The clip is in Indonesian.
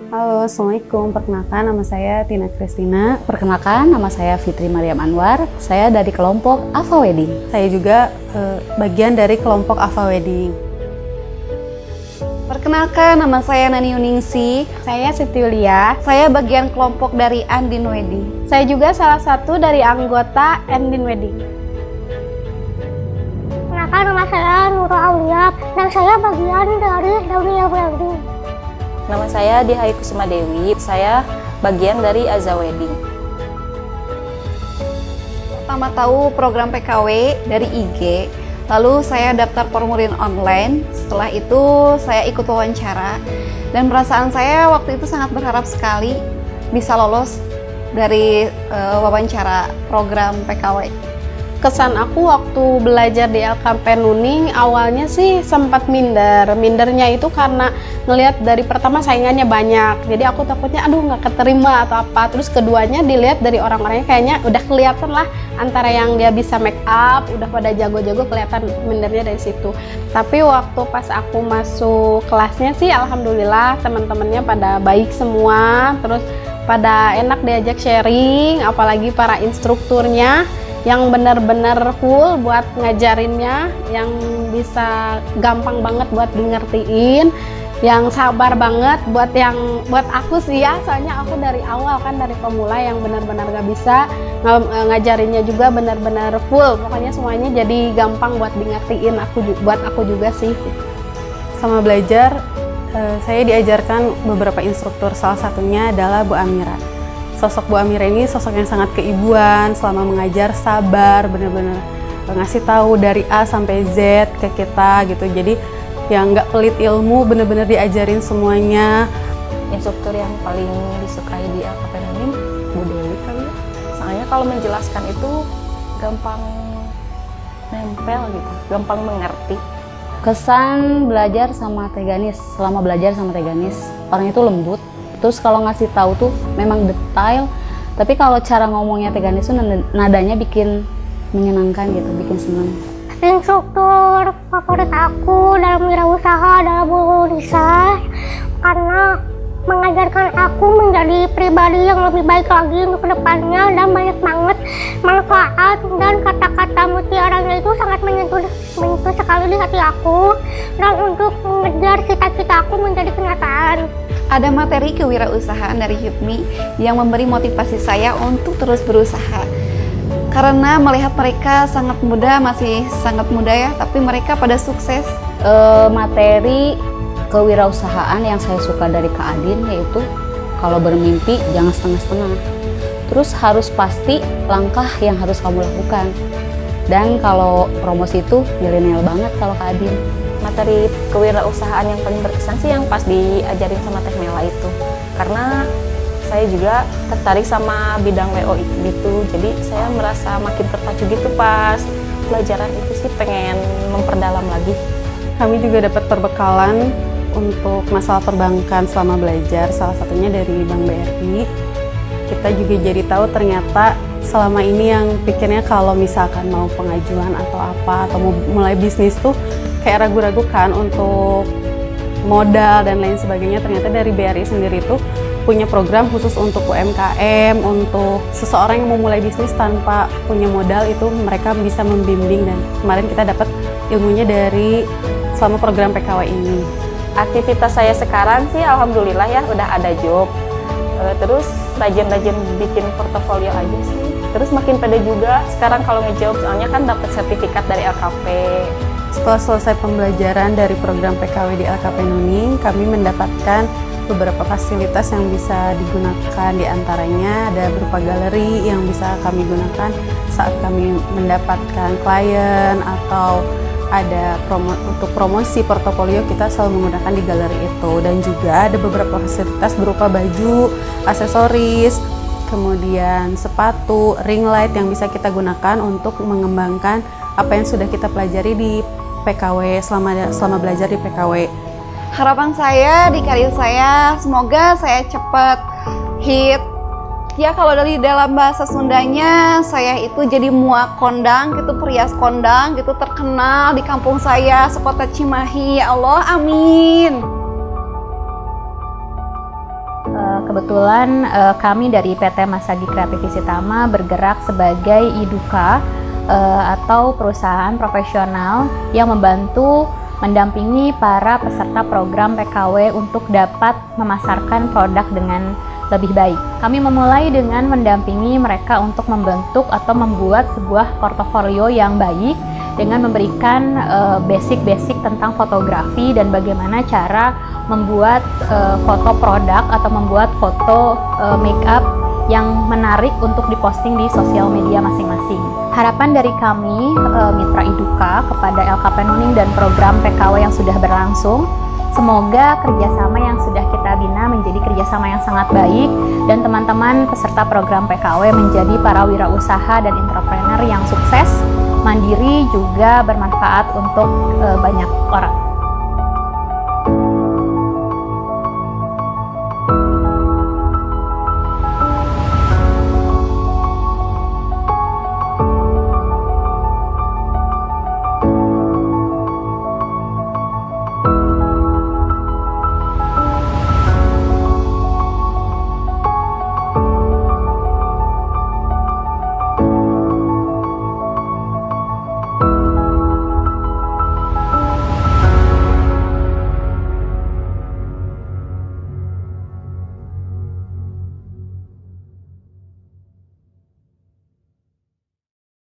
Halo, Assalamualaikum. Perkenalkan, nama saya Tina Kristina. Perkenalkan, nama saya Fitri Mariam Anwar. Saya dari kelompok Ava Wedding. Saya juga bagian dari kelompok Ava Wedding. Perkenalkan, nama saya Nani Yuningsi. Saya Siti Yulia. Saya bagian kelompok dari Andin Wedding. Saya juga salah satu dari anggota Andin Wedding. Perkenalkan, nama saya Nurul Aulia dan saya bagian dari Daunia Wedding. Nama saya Dihai Kusuma Dewi, saya bagian dari Aza Wedding. Pertama tahu program PKW dari IG, lalu saya daftar formulir online. Setelah itu saya ikut wawancara, dan perasaan saya waktu itu sangat berharap sekali bisa lolos dari wawancara program PKW. Kesan aku waktu belajar di LKP Nuning awalnya sih sempat mindernya itu karena ngelihat dari pertama saingannya banyak, jadi aku takutnya aduh nggak keterima atau apa. Terus keduanya dilihat dari orang-orangnya kayaknya udah kelihatan lah antara yang dia bisa make up udah pada jago-jago, kelihatan mindernya dari situ. Tapi waktu pas aku masuk kelasnya sih alhamdulillah teman-temannya pada baik semua, terus pada enak diajak sharing, apalagi para instrukturnya yang benar-benar full buat ngajarinnya, yang bisa gampang banget buat di ngertiin, yang sabar banget buat aku sih ya, soalnya aku dari awal kan dari pemula yang benar-benar gak bisa, ngajarinnya juga benar-benar full, pokoknya semuanya jadi gampang buat di ngertiin buat aku juga sih. Sama belajar, saya diajarkan beberapa instruktur, salah satunya adalah Bu Amira. Sosok Bu Amira ini sosok yang sangat keibuan, selama mengajar sabar, benar-benar ngasih tahu dari A sampai Z ke kita gitu. Jadi yang nggak pelit ilmu, benar-benar diajarin semuanya. Instruktur yang paling disukai di LKP Nuning Bu Dewi kali ya. Soalnya kalau menjelaskan itu gampang nempel gitu, gampang mengerti. Kesan belajar sama Teh Ganis, selama belajar sama Teh Ganis, orang itu lembut. Terus kalau ngasih tahu tuh memang detail, tapi kalau cara ngomongnya Teh Ganis tuh nadanya bikin menyenangkan gitu, bikin senang. Instruktur favorit aku dalam wirausaha adalah Bu Lisa, karena mengajarkan aku menjadi pribadi yang lebih baik lagi untuk kedepannya, dan banyak banget manfaat dan kata-kata mutiaranya itu sangat menyentuh sekali di hati aku, dan untuk mengejar cita-cita aku menjadi kenyataan. Ada materi kewirausahaan dari HIPMI yang memberi motivasi saya untuk terus berusaha. Karena melihat mereka sangat muda, masih sangat muda ya, tapi mereka pada sukses. Materi kewirausahaan yang saya suka dari Kak Adin yaitu kalau bermimpi jangan setengah-setengah. Terus harus pasti langkah yang harus kamu lakukan. Dan kalau promosi itu milenial banget kalau Kak Adin. Materi kewirausahaan yang paling berkesan sih yang pas diajarin sama Teh Mela itu, karena saya juga tertarik sama bidang WO gitu, jadi saya merasa makin terpacu gitu pas pelajaran itu sih, pengen memperdalam lagi. Kami juga dapat perbekalan untuk masalah perbankan selama belajar, salah satunya dari Bank BRI. Kita juga jadi tahu ternyata selama ini yang pikirnya kalau misalkan mau pengajuan atau apa, atau mau mulai bisnis tuh kayak ragu-ragu kan untuk modal dan lain sebagainya. Ternyata dari BRI sendiri tuh punya program khusus untuk UMKM, untuk seseorang yang mau mulai bisnis tanpa punya modal, itu mereka bisa membimbing, dan kemarin kita dapat ilmunya dari selama program PKW ini. Aktivitas saya sekarang sih alhamdulillah ya udah ada job, terus rajin-rajin bikin portofolio aja sih, terus makin pede juga sekarang kalau ngejob, soalnya kan dapat sertifikat dari LKP. Setelah selesai pembelajaran dari program PKW di LKP Nuning, kami mendapatkan beberapa fasilitas yang bisa digunakan, diantaranya ada berupa galeri yang bisa kami gunakan saat kami mendapatkan klien, atau ada untuk promosi portofolio kita selalu menggunakan di galeri itu. Dan juga ada beberapa fasilitas berupa baju, aksesoris, kemudian sepatu, ring light yang bisa kita gunakan untuk mengembangkan apa yang sudah kita pelajari di PKW selama belajar di PKW. Harapan saya di karir saya, semoga saya cepat hit. Ya kalau dari dalam bahasa Sundanya, saya itu jadi muak kondang gitu, perias kondang gitu, terkenal di kampung saya, sekota Cimahi. Ya Allah, amin. kebetulan kami dari PT Masagi Kreatif Visitama bergerak sebagai IDUKA atau perusahaan profesional yang membantu mendampingi para peserta program PKW untuk dapat memasarkan produk dengan lebih baik. Kami memulai dengan mendampingi mereka untuk membentuk atau membuat sebuah portofolio yang baik dengan memberikan basic-basic tentang fotografi dan bagaimana cara membuat foto produk atau membuat foto make up yang menarik untuk diposting di sosial media masing-masing. Harapan dari kami, Mitra IDUKA, kepada LKP Nuning dan program PKW yang sudah berlangsung, semoga kerjasama yang sudah kita bina menjadi kerjasama yang sangat baik dan teman-teman peserta program PKW menjadi para wirausaha dan entrepreneur yang sukses, mandiri, juga bermanfaat untuk banyak orang.